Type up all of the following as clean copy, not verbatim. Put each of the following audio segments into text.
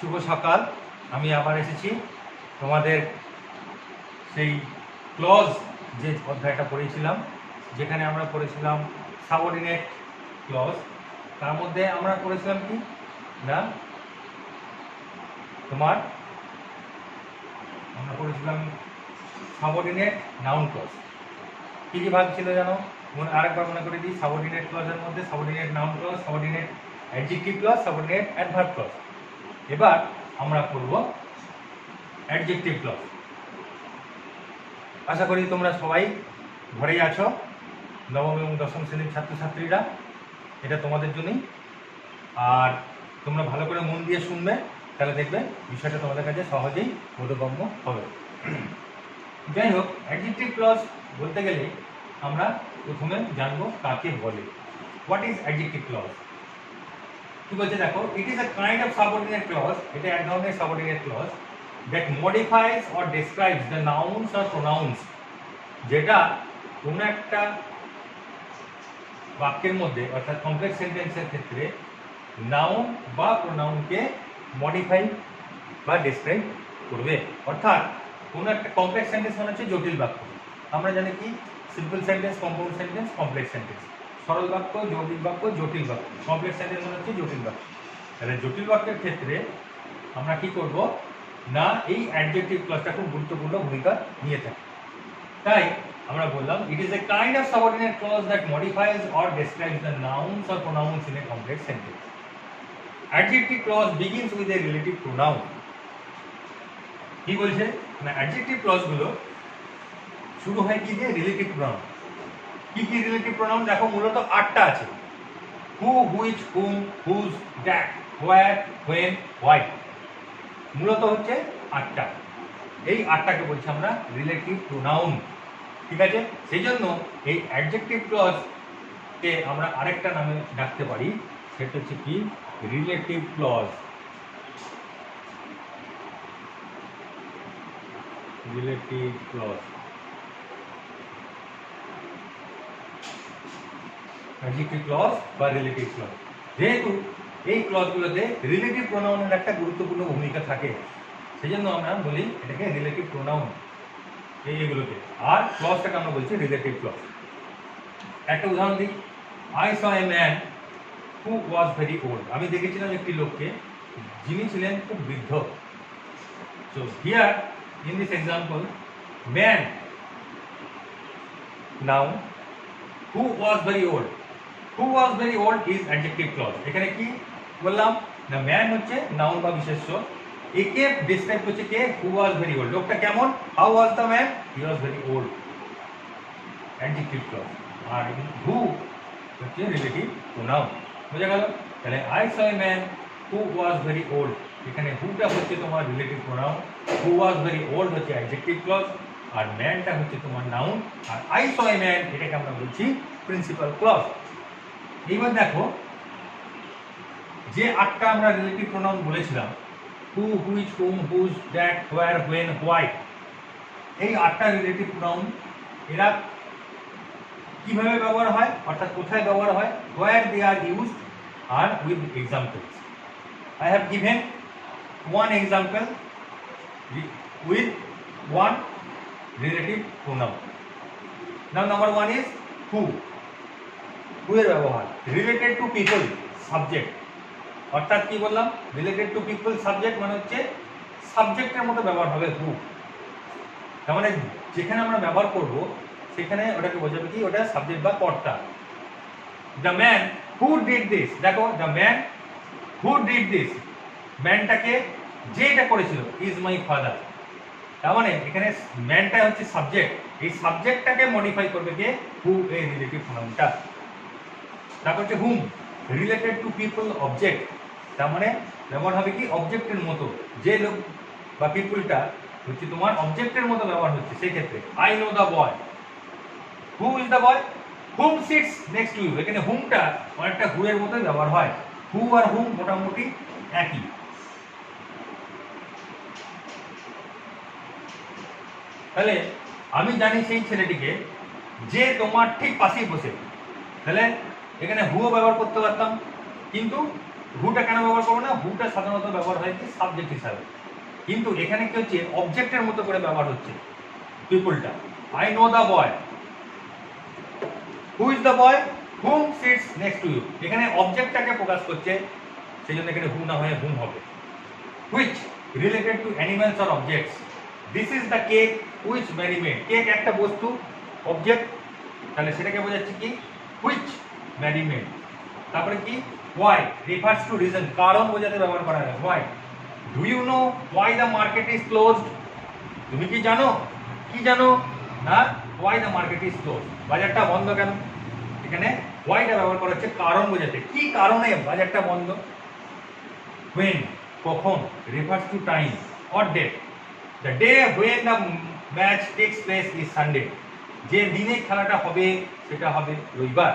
শুভ সকাল। আমি আবার এসেছি তোমাদের সেই ক্লজ যে অধ্যায়টা পড়েছিলাম, যেখানে আমরা পড়েছিলাম সাবঅর্ডিনেট ক্লজ। তার মধ্যে আমরা পড়েছিলাম কি না, আমরা পড়েছিলাম সাবঅর্ডিনেট নাউন ক্লজ। কী কী ভাগ ছিল জানো? আরেকবার মনে করে দিই, সাবঅর্ডিনেট ক্লজের মধ্যে subordinate noun clause, subordinate adjective clause, subordinate adverb clause. এবার আমরা পড়ব অ্যাডজেক্টিভ ক্লজ। আশা করি তোমরা সবাই ঘরেই আছো, নবম এবং দশম শ্রেণীর ছাত্রছাত্রীরা। এটা তোমাদের জন্যই। আর তোমরা ভালো করে মন দিয়ে শুনবে, তাহলে দেখবে বিষয়টা তোমাদের কাছে সহজেই বোধগম্য হবে। যাই হোক, অ্যাডজেক্টিভ ক্লজ বলতে গেলে আমরা প্রথমে জানবো কাকে বলে। What is adjective clause? কি বলছে দেখো, it is a kind of subordinate clause. এটা এক ধরনের subordinate clause that modifies or describes the nouns or pronouns. যেটা কোনো একটা বাক্যের মধ্যে, অর্থাৎ কমপ্লেক্স সেন্টেন্সের ক্ষেত্রে নাউন বা প্রোনাউনকে মডিফাই বা ডেসক্রাইব করবে। অর্থাৎ কোনো একটা কমপ্লেক্স সেন্টেন্স মানে হচ্ছে জটিল বাক্য। আমরা জানি কি, simple sentence, compound sentence, complex sentence. সরল বাক্য, যৌগিক বাক্য, জটিল বাক্য। কমপ্লেক্স সেন্টেন্স মানে হচ্ছে জটিল বাক্য। তাহলে জটিল বাক্যের ক্ষেত্রে আমরা কি করব না, এই অ্যাডজেক্টিভ ক্লজটা খুব গুরুত্বপূর্ণ ভূমিকা নিয়ে থাকে। তাই আমরা বললাম, it is a kind of subordinate clause that modifies or describes the nouns or pronouns in a complex sentence. Adjective clause begins with a relative pronoun. কি বলছে না, অ্যাডজেক্টিভ ক্লজগুলো শুরু হয় কি দিয়ে? Relative pronoun. কি কি রিলেটিভ প্রোনাউন? দেখো, মূলত 8টা আছে। Who, which, whom, whose, that, where, when, why. মূলত হচ্ছে 8টা। এই 8টাকে বলছি আমরা রিলেটিভ প্রোনাউন। ঠিক আছে? সেই জন্য এই অ্যাডজেক্টিভ ক্লজকে আমরা আরেকটা নামে ডাকতে পারি, সেটা হচ্ছে কি, relative clause. Relative clause, adjective clause বা রিলেটিভ ক্লজ। যেহেতু এই ক্লজগুলোতে রিলেটিভ প্রোনাউনের একটা গুরুত্বপূর্ণ ভূমিকা থাকে, সেই জন্য আমরা বলি এটাকে রিলেটিভ প্রোনাউন এইগুলোকে। আর ক্লজটাকে আমরা বলছি রিলেটিভ ক্লজ। একটা উদাহরণ দিই, I saw a man who was very old. আমি দেখেছিলাম একটি লোককে যিনি ছিলেন খুব বৃদ্ধ। So here in this example, man noun, who was very old. Who was very old is adjective clause. এখানে কি বললাম না, ম্যান হচ্ছে নাউন বা বিশেষ্য, একে ডিসক্রাইব করছে কে? হু ওয়াজ ভেরি ওল্ড। লোকটা কেমন? How was the man? He was very old. Adjective clause. আর হু হচ্ছে রিলেটিভ প্রোনাউন। বোঝা গেল? তাহলে I saw a man who was very old, এখানে হুটা হচ্ছে তোমার relative pronoun, who was very old হচ্ছে অ্যাডজেক্টিভ ক্লজ, আর ম্যানটা হচ্ছে তোমার নাউন, আর আই স এ ম্যান এটাকে আমরা বলছি প্রিন্সিপাল ক্লজ। এইবার দেখো, যে 8টা আমরা রিলেটিভ প্রোনাউন বলেছিলাম, who, which, whom, whose, that, where, when, why, এই 8টা রিলেটিভ প্রোনাউন এরা কিভাবে ব্যবহার হয়, অর্থাৎ কোথায় ব্যবহার হয়? হোয়ার দে আর ইউজড আর with examples. I have given one example with one relative pronoun. Now number 1 is who. who এর ব্যবহার রিলেটেড টু পিপল, সাবজেক্ট। অর্থাৎ কি বললাম, রিলেটেড টু পিপল সাবজেক্ট মানে হচ্ছে সাবজেক্টের মতো ব্যবহার হবে হু। তার মানে যেখানে আমরা ব্যবহার করব সেখানে ওটাকে বোঝাবে কি, ওটা সাবজেক্ট বা কর্তা। The man who did this, দেখো the man who did this, ম্যানটাকে যে এটা করেছিল ইজ মাই ফাদার। তার মানে এখানে ম্যানটা হচ্ছে সাবজেক্ট, এই সাবজেক্টটাকে মডিফাই করবে কে? হু, এই রিলেটিভ প্রোনাউনটা। তারপর হচ্ছে হুম, রিলেটেড টু পিপল অবজেক্ট। তার মানে ব্যবহার হবে কি, অবজেক্টের মতো। যে লোক বা পিপলটা হচ্ছে তোমার অবজেক্টের মতো ব্যবহার হচ্ছে, সেই ক্ষেত্রে I know the boy, who is the boy, whom sits next to you. এখানে হুমটা অনেকটা হু এর মতোই ব্যবহার হয়। হু আর হুম মোটামুটি একই। তাহলে আমি জানি সেই ছেলেটিকে যে তোমার ঠিক পাশেই বসে, তাহলে এখানে হুও ব্যবহার করতে পারতাম, কিন্তু হুটা কেন ব্যবহার করবো না? হুটা সাধারণত ব্যবহার হয় কি সাবজেক্ট হিসাবে, কিন্তু এখানে কি হচ্ছে অবজেক্টের মতো করে ব্যবহার হচ্ছে পিপলটা। I know the boy, who is the boy, whom sits next to you. এখানে অবজেক্টটাকে প্রকাশ করছে, সেই জন্য এখানে হু না হয়ে হুম হবে। Which related to animals or objects, this is the cake which Mary made. Cake একটা বস্তু, অবজেক্ট, তাহলে সেটাকে বোঝাচ্ছে কি হুইচ ম্যারি মেড। তারপরে কি ওয়াই রিফার্স টু রিজন, কারণ বোঝাতে ব্যবহার করা হয় why. Do you know why the market is closed, তুমি কি জানো, কি জানো না why the market is close, বাজারটা বন্ধ কেন। এখানে ওয়াইটা ব্যবহার করা হচ্ছে কারণ বোঝাতে, কি কারণে বাজারটা বন্ধ। when কখন refers to time or date, the day when the match takes place is Sunday, যে দিনে খেলাটা হবে সেটা হবে রবিবার।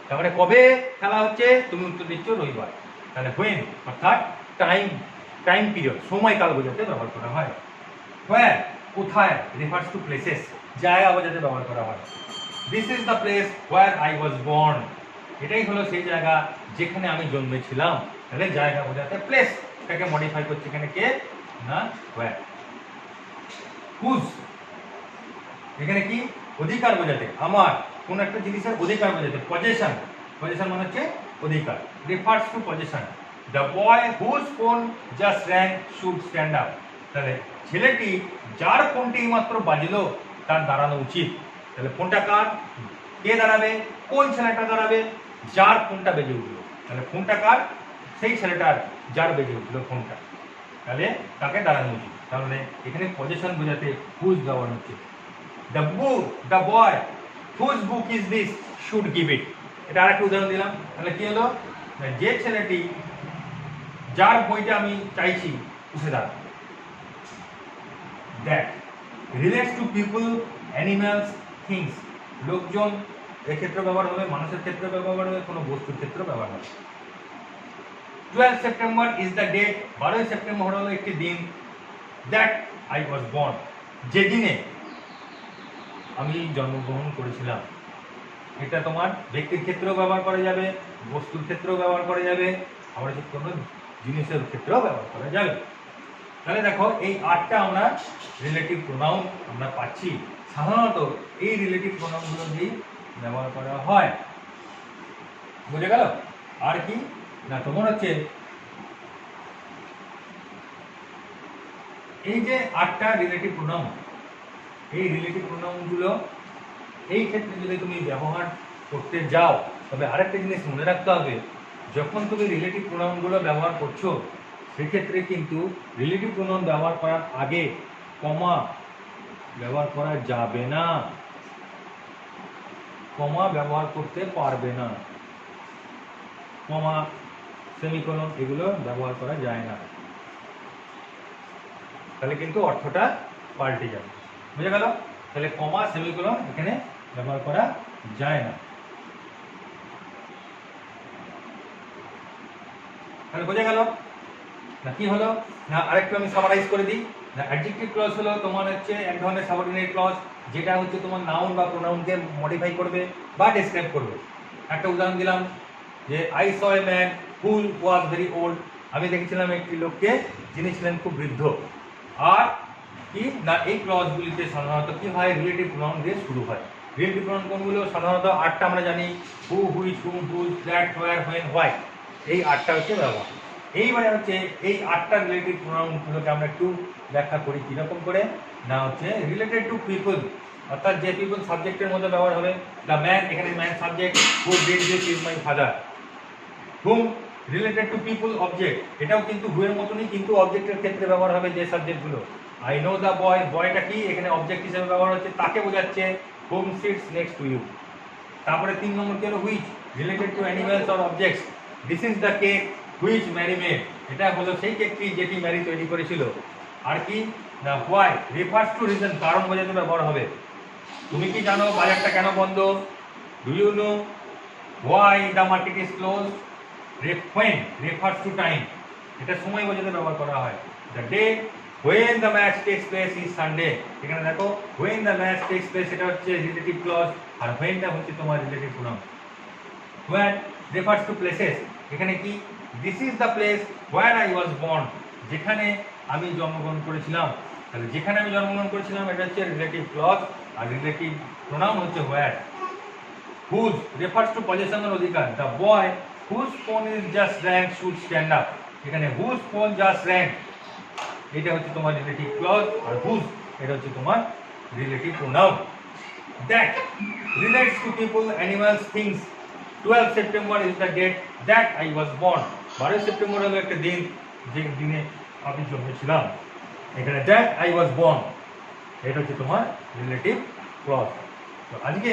তারপরে কবে খেলা হচ্ছে, তুমি উত্তর দিচ্ছ রবিবার। তাহলে when অর্থাৎ টাইম পিরিয়ড, সময়কাল বোঝাতে ব্যবহার করা হয়। where কোথায় refers to places, জায়গা বোঝাতে ব্যবহার করা হয়। this is the place where I was born, এটাই হলো সেই জায়গা যেখানে আমি জন্মেছিলাম। তাহলে জায়গা বোঝাতে প্লেস, এটাকে মডিফাই করছে এখানে কে না where। whose এখানে কি অধিকার বোঝাতে, আমার কোন একটা জিনিসের অধিকার বোঝাতে, পজেশন, পজেশন মানে হচ্ছে অধিকার, refers to possession. The boy whose phone just rang should stand up, তাহলে ছেলেটি যার ফোনটি মাত্র বাজলো তার দাঁড়ানো উচিত। তাহলে ফোনটা কার, কে দাঁড়াবে, কোন ছেলেটা দাঁড়াবে, যার ফোনটা বেজে উঠলো। তাহলে ফোনটা কার, সেই ছেলেটার যার বেজে উঠলো ফোনটা, তাহলে তাকে দাঁড়ানো উচিত। তাহলে এখানে পজিশন বোঝাতে হুজ ব্যবহার হচ্ছে। The boy whose book is this should give it, এটা আরেকটা উদাহরণ দিলাম। তাহলে কি হলো, যে ছেলেটি যার বইটা আমি চাইছি উঠে দাঁড়া। That relates to people, animals, things, লোকজন এক্ষেত্রে ব্যবহার হবে, মানুষের ক্ষেত্রে ব্যবহার হবে, কোনো বস্তুর ক্ষেত্রে ব্যবহার হবে। 12 September is the date, 12 September হলো একটি দিন। দ্যাট আই ওয়াজ বর্ন, যে দিনে আমি জন্মগ্রহণ করেছিলাম। এটা তোমার ব্যক্তির ক্ষেত্রেও ব্যবহার করা যাবে, বস্তুর ক্ষেত্রেও ব্যবহার করা যাবে, আবার যে কোনো জিনিসের ক্ষেত্রেও ব্যবহার করা যাবে। তাহলে দেখো এই 8টা আমরা রিলেটিভ প্রোনাউন আমরা পাচ্ছি, সাধারণত এই রিলেটিভ প্রোনাউনগুলো দিয়ে ব্যবহার করা হয়। বুঝে গেল? আর কি না তোমার হচ্ছে এই যে 8টা রিলেটিভ প্রোনাউন, এই রিলেটিভ প্রোনাউনগুলো এই ক্ষেত্রে যদি তুমি ব্যবহার করতে যাও, তবে আরেকটা জিনিস মনে রাখতে হবে, যখন তুমি রিলেটিভ প্রোনাউনগুলো ব্যবহার করছো সেক্ষেত্রে কিন্তু রিলেটিভ প্রোনাউন ব্যবহার করার আগে কমা ব্যবহার করা যাবে না, কমা ব্যবহার করতে পারবে না, কমা সেমিকোলন এগুলো ব্যবহার করা যায় না, তাহলে কিন্তু অর্থটা পাল্টে যাবে। বুঝে গেল? তাহলে কমা সেমিকোলন এখানে ব্যবহার করা যায় না। তাহলে বোঝা গেল না কি হলো না, আরেকটু আমি সামারাইজ করে দিই। না অ্যাডজেক্টিভ ক্লজ হলো তোমার হচ্ছে এক ধরনের সাবঅর্ডিনেট ক্লজ, যেটা হচ্ছে তোমার নাউন বা প্রোনাউনকে মডিফাই করবে বা ডেসক্রাইব করবে। একটা উদাহরণ দিলাম যে I saw a man who was very old, আমি দেখেছিলাম একটি লোককে যিনি ছিলেন খুব বৃদ্ধ। আর কি না এই ক্লজগুলিতে সাধারণত কি হয়, রিলেটিভ প্রোনাউন দিয়ে শুরু হয়। রিলেটিভ প্রোনাউন কোনগুলো, সাধারণত 8টা আমরা জানি, who, which, whom, whose, that, where, when, why, এই 8টা হচ্ছে ব্যবহার। এইবারে হচ্ছে এই 8টা রিলেটিভ প্রোনাউনগুলোকে আমরা একটু ব্যাখ্যা করি কিরকম করে না, হচ্ছে রিলেটেড টু পিপল, অর্থাৎ যে পিপল সাবজেক্টের মধ্যে ব্যবহার হবে। দ্য ম্যান, এখানে man subject, who did this is my father. Hmm related to people object, এটাও কিন্তু হু এর মতনই, কিন্তু অবজেক্টের ক্ষেত্রে ব্যবহার হবে যে সাবজেক্টগুলো। আই নো দ্য বয়, বয়টা কি এখানে অবজেক্ট হিসেবে ব্যবহার হচ্ছে, তাকে বোঝাচ্ছে, whom sits next to you. তারপরে 3 নম্বর কি হলো which related to animals or objects, this is the cake which Mary made, এটা হলো সেই কেকটি যেটি ম্যারি তৈরি করেছিল। আর কি না হোয়াই রিফার্স টু রিজন, কারণ বোঝাতে ব্যবহার হবে। তুমি কি জানো বাজারটা কেন বন্ধ, do you know why the market is close, when refers to time, এটা সময় বোঝাতে ব্যবহার করা হয়। The day when the match takes place is Sunday, এখানে দেখো when the match takes place এটা হচ্ছে রিলেটিভ ক্লজ, আর when টা হচ্ছে তোমার relative pronoun. when refers to places, এখানে কি this is the place where I was born, যেখানে আমি জন্মগ্রহণ করেছিলাম। তাহলে যেখানে আমি জন্মগ্রহণ করেছিলাম এটা হচ্ছে রিলেটিভ ক্লজ, আর রিলেটিভ প্রোনাউন হচ্ছে where. Whose refers to positional অধিকার, the boy whose phone is just rang should stand up, এখানে হুজ ফোন জাস্ট র্যাঙ্ক এটা হচ্ছে তোমার রিলেটিভ ক্লজ, আর হুজ এটা হচ্ছে তোমার relative pronoun. That relates to people, animals, things. 12 September is the date that I was born, 12 September হলো একটা দিন যে দিনে আমি জন্মেছিলাম। এখানে দ্যাট আই ওয়াজ বর্ন এটা হচ্ছে তোমার রিলেটিভ ক্লজ। তো আজকে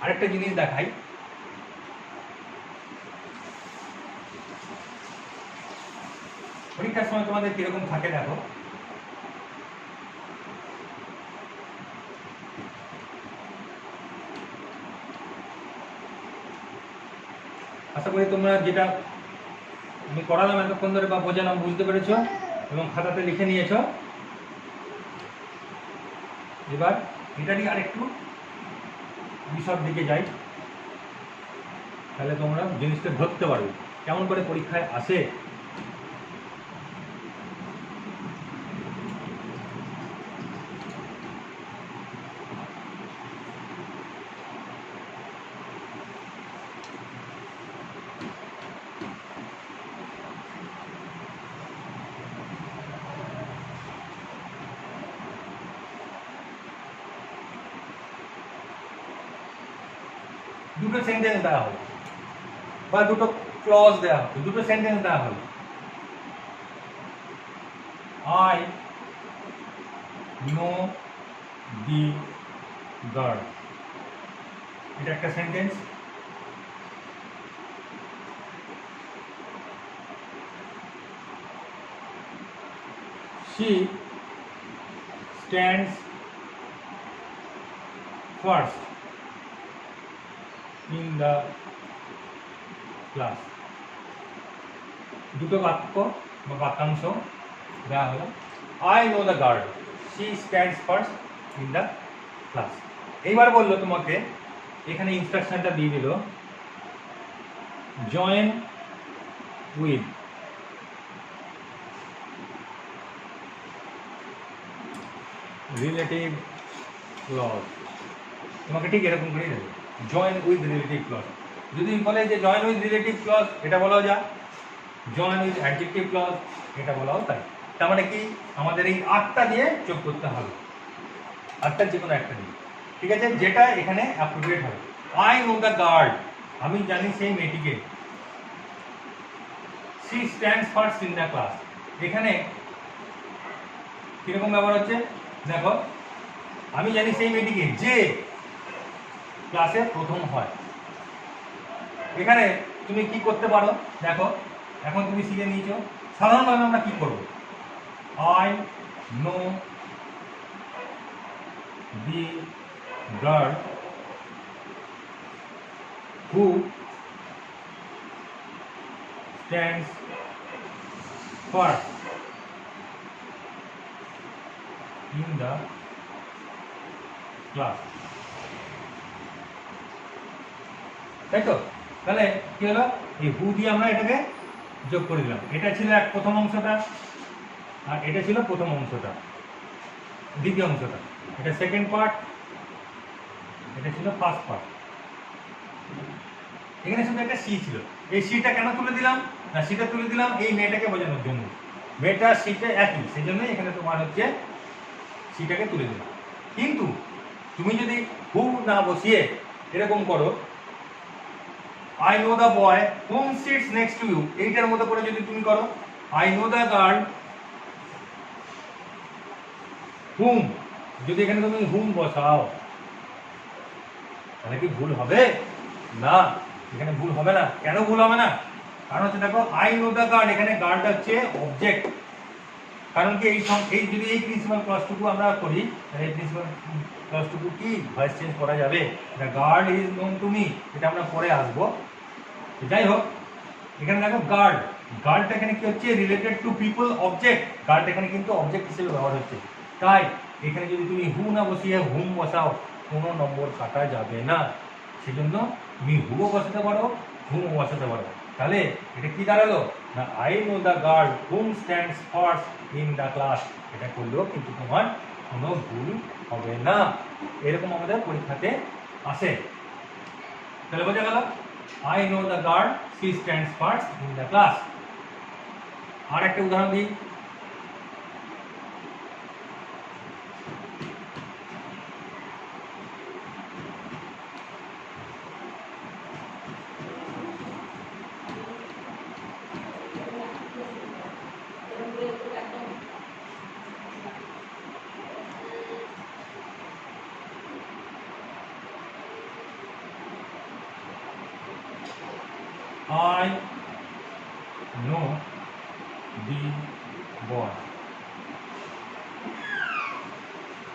আরেকটা জিনিস দেখাই, পরীক্ষার সময় তোমাদের কিরকম থাকে দেখো। আশা করি তোমরা যেটা আমি করালাম এতক্ষণ ধরে বা বোঝালাম বুঝতে পেরেছ এবং খাতাতে লিখে নিয়েছ। এবার এটারই আরেকটু বিশদ দিকে যাই, তাহলে তোমরা জিনিসটা ধরতে পারবে কেমন করে পরীক্ষায় আসে। দুটো সেন্টেন্স দেওয়া হলো বা দুটো ক্লজ দেওয়া হলো, দুটো সেন্টেন্স দেওয়া হলো। আই নো দি গার্ল, এটা একটা sentence. she stands first in the class, দুটো বাক্য বা বাক্যাংশ দেওয়া হলো। I know the girl, she stands first in the class। এইবার বললো তোমাকে এখানে ইনস্ট্রাকশনটা দিয়ে দিল, জয়েন উইথ রিলেটিভ ক্লজ, তোমাকে ঠিক এরকম করেই দেবে, জয়েন উইথ রিলেটিভ ক্লজ। যদি বলে যে জয়েন উইথ রিলেটিভ ক্লজ এটা বলাও যা, জয়েন উইথ অ্যাডজেক্টিভ ক্লজ এটা বলাও তাই। তার মানে কি আমাদের এই 8টা দিয়ে যোগ করতে হবে, 8টার যে কোনো একটা দিয়ে, ঠিক আছে, যেটা এখানে অ্যাপ্রোপ্রিয়েট হবে। আই নো দ্য গার্ল, আমি জানি সেই মেয়েটিকে। she stands first in the class, এখানে কিরকম ব্যবহার হচ্ছে দেখো, আমি জানি সেই মেয়েটিকে যে ক্লাসে প্রথম হয়। এখানে তুমি কি করতে পারো দেখো, এখন তুমি শিখে নিয়েছো সাধারণভাবে আমরা কি করব, I know the girl who stands first in the class, তাই তো? তাহলে কি হলো, এই হু দিয়ে আমরা এটাকে যোগ করে দিলাম। এটা ছিল প্রথম অংশটা, আর এটা ছিল প্রথম অংশটা, দ্বিতীয় অংশটা, এটা সেকেন্ড পার্ট, এটা ছিল ফার্স্ট পার্ট। এখানে শুধু একটা সি ছিল, এই সিটা কেন তুলে দিলাম না, সিটা তুলে দিলাম এই মেয়েটাকে বোঝানোর জন্য, মেয়েটা সিটা একই, সেই জন্যই এখানে তোমার হচ্ছে সিটাকে তুলে দিলাম। কিন্তু তুমি যদি হু না বসিয়ে এরকম করো, I know the boy whom sits next to you, এইটার মতো করে যদি তুমি করো, I know the girl whom, যদি এখানে তুমি হুম বসাও তাহলে কি ভুল হবে না? এখানে ভুল হবে না। কেন ভুল হবে না? কারণ হচ্ছে দেখো আই নো দ্য গার্ল, এখানে গার্লটা হচ্ছে অবজেক্ট। কারণ কি এই যদি এই প্রিন্সিপাল ক্লজটুকু আমরা করি তাহলে এই প্রিন্সিপাল ক্লজটুকু কি ভয়েস চেঞ্জ করা যাবে, the girl is known to me, এটা আমরা পরে আসবো। যাই হোক, এখানে দেখো গার্ল, গার্লটা এখানে কি হচ্ছে রিলেটেড টু পিপল অবজেক্ট, গার্লটা এখানে কিন্তু অবজেক্ট হিসেবে ব্যবহার হচ্ছে। তাই এখানে যদি তুমি হু না বসিয়ে হুম বসাও কোনো নম্বর কাটা যাবে না। সেজন্য তুমি হুও বসাতে পারো, হুমও বসাতে পারো। তাহলে এটা কি দাঁড়ালো না, I know the girl hmm stands first in the class. এটা করলেও কিন্তু তোমার কোনো ভুল হবে না। এরকম আমাদের পরীক্ষাতে আসে। তাহলে বোঝা গেল, I know the girl she stands first in the class. আর একটা উদাহরণ দিই। I know the boy.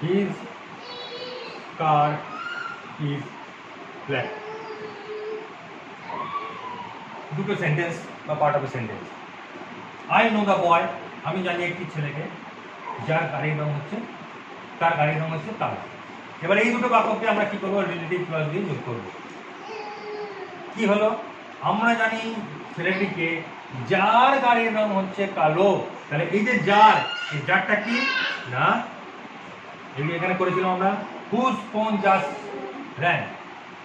His car is black. দুটো সেন্টেন্স বা part of a sentence. I know the বয়, আমি জানি একটি ছেলেকে যার গাড়ির রং হচ্ছে, তার গাড়ির রং হচ্ছে কালো। এবার এই দুটো বাক্যকে আমরা কি করবো, রিলেটিভ ক্লজ দিয়ে যোগ করবো। কি হলো, আমরা জানি ছেলেটিকে যার গাড়ির রং হচ্ছে কালো। তাহলে এই যে যার, এই যারটা কি না, এই এখানে করেছিলাম আমরা হুজ ফোন জাস্ট র্যাং।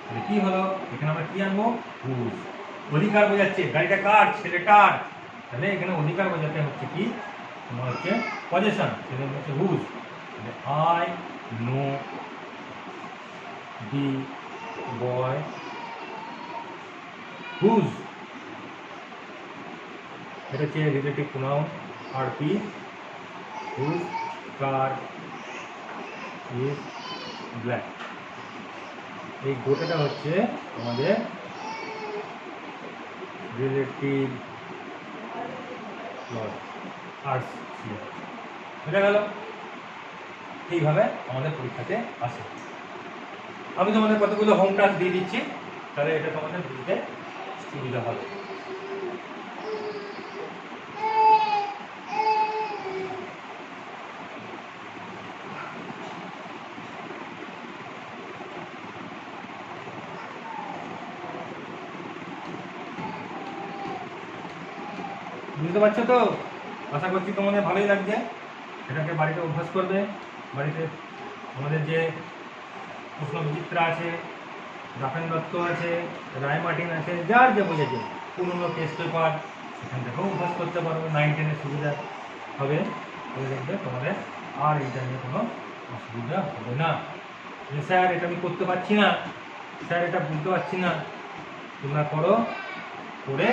তাহলে কি হলো, এখানে আমরা কি আনবো, হুজ। অধিকার বোঝাচ্ছে গাড়িটা কার, ছেলেটার। তাহলে এখানে অধিকার বোঝাতে হচ্ছে কি, তোমার হচ্ছে পজেশন, সেটা হচ্ছে whose. I know the boy whose, এটা হচ্ছে রিলেটিভ প্রোনাউন। আর কি, হুজ কার ইজ ব্ল্যাক। এই গোটাটা হচ্ছে আমাদের রিলেটিভ ক্লজ। আর বুঝা গেল, এইভাবে আমাদের পরীক্ষাতে আসে। আমি তোমাদের কতগুলো হোম টাস্ক দিয়ে দিচ্ছি, তাহলে এটা তোমাদের বুঝতে সুবিধা হবে। বুঝতে পারছো তো? আশা করছি তোমাদের ভালোই লাগছে। এটাকে বাড়িতে অভ্যাস করবে। বাড়িতে আমাদের যে প্রশ্নবিচিত্রা আছে, দাফেন দত্ত আছে, রায় মার্টিন আছে, যার যে বুঝেছে, পুরনো টেস্ট পেপার, সেখান থেকেও অভ্যাস করতে পারো। 9-10-এর সুবিধা হবে। তাহলে দেখবে তোমাদের আর এইটা নিয়ে কোনো অসুবিধা হবে না। যে স্যার এটা আমি করতে পারছি না, স্যার এটা বুঝতে পারছি না, তোমরা করো, করে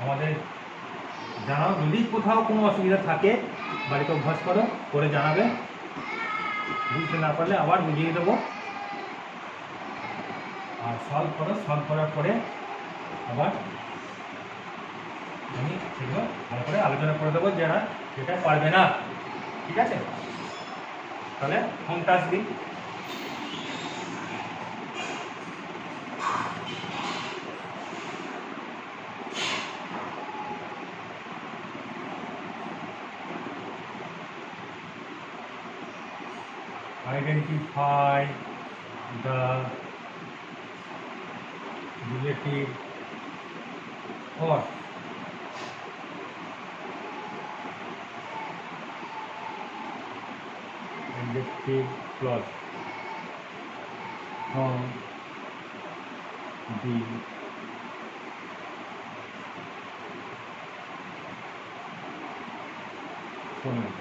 আমাদের জানাও। যদি কোথাও কোনো অসুবিধা থাকে বাড়িতে অভ্যাস করো, করে জানাবে। বুঝতে না পারলে আবার বুঝিয়ে দেবো। আর সলভ করো, সলভ করার পরে আবার আমি সেগুলো ভালো করে আলোচনা করে দেবো যারা সেটা পারবে না। ঠিক আছে, তাহলে হোম টাস্ক দিই। Identify the relative or adjective clause from the following.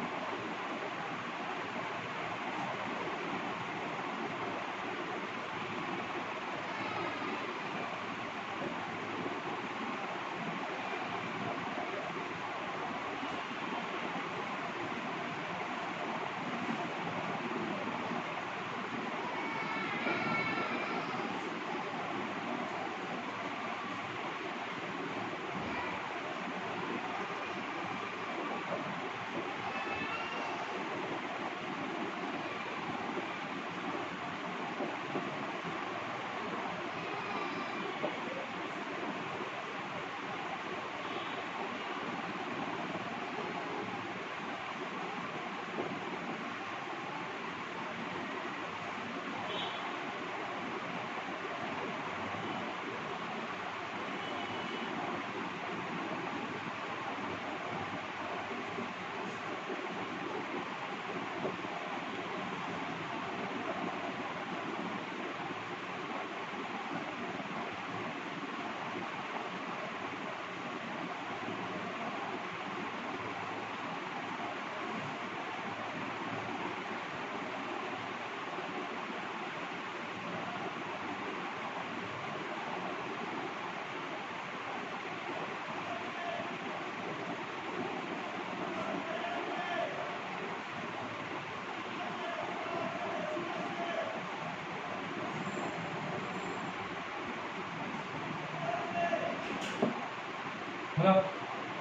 হলো,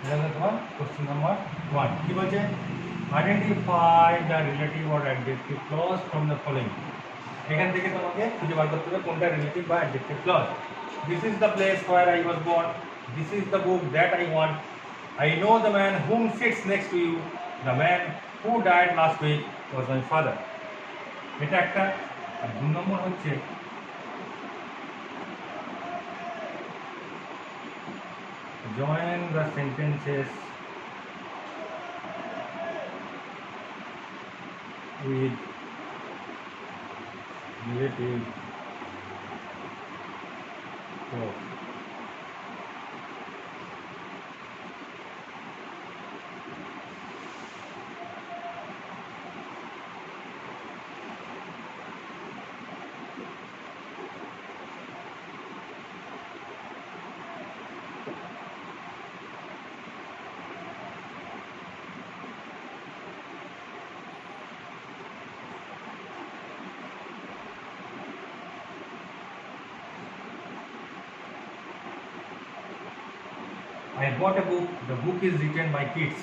এটা হলো তোমার কোশ্চেন নাম্বার 1। কি বলছে? Identify the relative or adjective clause from the following. এখান থেকে তোমাকে খুঁজে বার করতে হবে কোনটা রিলেটিভ বা adjective clause. This is the place where I was born, this is the book that I want, I know the man whom sits next to you, the man who died last week was my father. এটা একটা। আর 2 নম্বর হচ্ছে join the sentences with relative clause। I bought a book, the book is written by kids।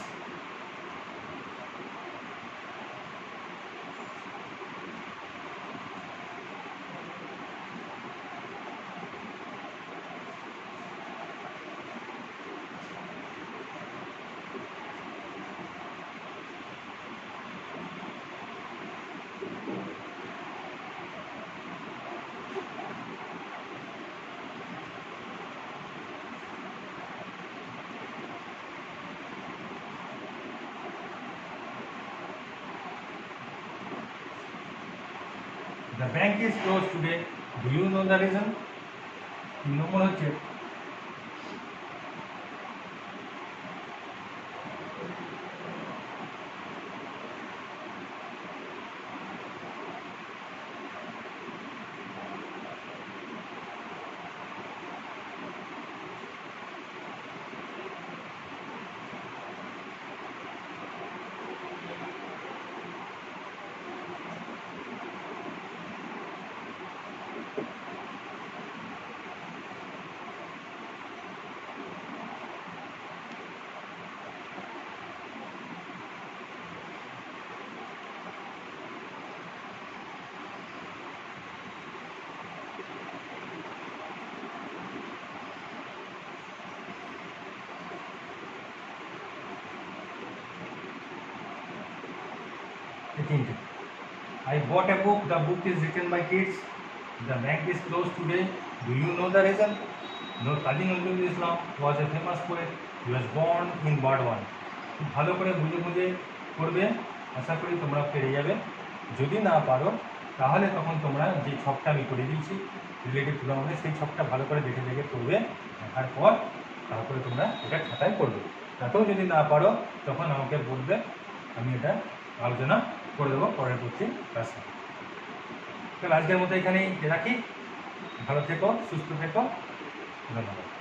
The bank is closed today, do you know the reason? 3 নম্বর হচ্ছে I bought a book, the book is written by kids, the bank is closed today, do you know the reason? No, Kazi Nazrul Islam was a famous poet, he was born in Burdwan। ভালো করে বুঝে বুঝে করবে, আশা করি তোমরা পেরে যাবে। যদি না পারো তাহলে তখন তোমরা যে ছকটা আমি করে দিচ্ছি রিলেটিভ তুলনায়, সেই ছকটা ভালো করে দেখে দেখে করবে, দেখার পর তারপরে তোমরা এটা খাতায় করবে। তাতেও যদি না পারো তখন আমাকে বলবে, আমি এটা আলোচনা করে দেবো পরবর্তী ক্লাসে। তাহলে আজকের মতো এখানেই রাখি, ভালো থেকো, সুস্থ থেকো, ধন্যবাদ।